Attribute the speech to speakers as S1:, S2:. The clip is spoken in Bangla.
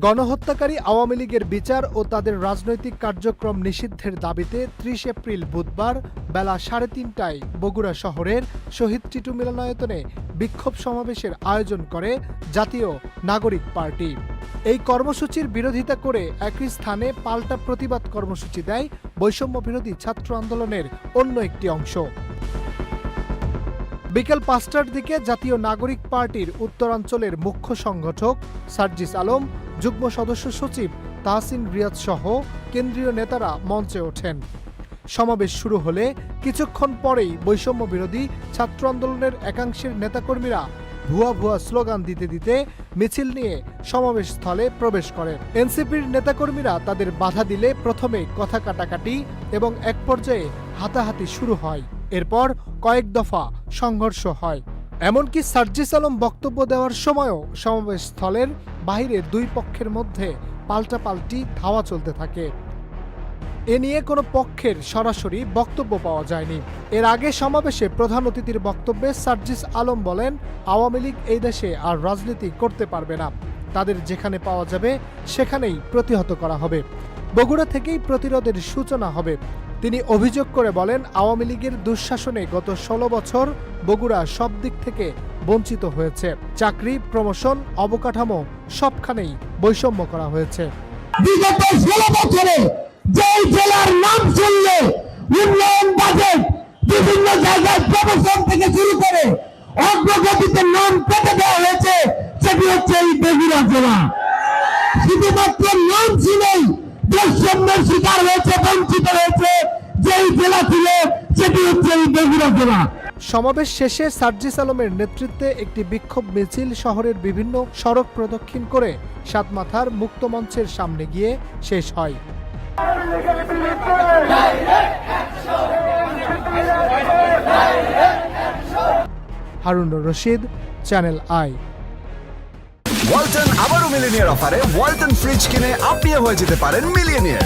S1: গণহত্যাকারী আওয়ামী লীগের বিচার ও তাদের রাজনৈতিক কার্যক্রম নিষিদ্ধের দাবিতে ৩০ এপ্রিল বুধবার বেলা ৩:৩০টায় বগুড়া শহরের শহীদ টিটু মিলনায়তনে বিক্ষোভ সমাবেশের আয়োজন করে জাতীয় নাগরিক পার্টি। এই কর্মসূচির বিরোধিতা করে একই স্থানে পাল্টা প্রতিবাদ কর্মসূচি দেয় বৈষম্য বিরোধী ছাত্র আন্দোলনের অন্য একটি অংশ। বিকেল ৫টার দিকে জাতীয় নাগরিক পার্টির উত্তরাঞ্চলের মুখ্য সংগঠক সার্জিস আলম, যুগ্ম সদস্য সচিব তাহসিন রিয়াদ সহ কেন্দ্রীয় নেতারা মঞ্চে ওঠেন। সমাবেশ শুরু হলে কিছুক্ষণ পরেই বৈষম্য বিরোধী ছাত্র আন্দোলনের একাংশের নেতাকর্মীরা ভুয়া ভুয়া স্লোগান দিতে দিতে মিছিল নিয়ে সমাবেশ স্থলে প্রবেশ করে। এনসিপির নেতাকর্মীরা তাদের বাধা দিলে প্রথমে কথা কাটাকাটি এবং এক পর্যায়ে হাতাহাতি শুরু হয়। এরপর কয়েক দফা সংঘর্ষ হয়। এমনকি সার্জিস আলম বক্তব্য দেওয়ার সময়ও সমাবেশ স্থলের বাহিরে দুই পক্ষের মধ্যে পাল্টাপাল্টি ধাওয়া চলতে থাকে। এ নিয়ে কোনো পক্ষের সরাসরি বক্তব্য পাওয়া যায়নি। এর আগে সমাবেশে প্রধান অতিথির বক্তব্যে সার্জিস আলম বলেন, আওয়ামী লীগ এই দেশে আর রাজনীতি করতে পারবে না। তাদের যেখানে পাওয়া যাবে সেখানেই প্রতিহত করা হবে। বগুড়া থেকেই প্রতিরোধের সূচনা হবে। তিনি অভিযোগ করে বলেন, আওয়ামী লীগের দুঃশাসনে গত ১৬ বছর বগুড়া সব দিক থেকে বঞ্চিত হয়েছে। চাকরি, প্রমোশন, অবকাঠামো সবখানেই বৈষম্য করা হয়েছে।
S2: বিগত ১৬ বছরে যেই জেলার নাম শুনলে উন্নয়ন বাজেট বিভিন্ন জায়গায় প্রমোশন থেকে শুরু করে অগ্রগতিতে নাম কেটে দেওয়া হয়েছে, সেটি হচ্ছে এই বগুড়া জেলা। শুধুমাত্র নাম শুনেই বৈষম্যের শিকার হয়েছে, বঞ্চিত হয়েছে যেই জেলা ছিল, সেটি হচ্ছে এই বগুড়া জেলা।
S1: সমাবেশ শেষে সার্জিস আলমের নেতৃত্বে একটি বিক্ষোভ মিছিল শহরের বিভিন্ন সড়ক প্রদক্ষিণ করে সাতমাথার মুক্ত মঞ্চের সামনে গিয়ে শেষ হয়। Harunur Rashid, channel I.
S3: ওয়ালটন আবারও মিলিনিয়ার অফারে ওয়ালটন ফ্রিজ কিনে আপনিও হয়ে যেতে পারেন মিলিয়নিয়ার।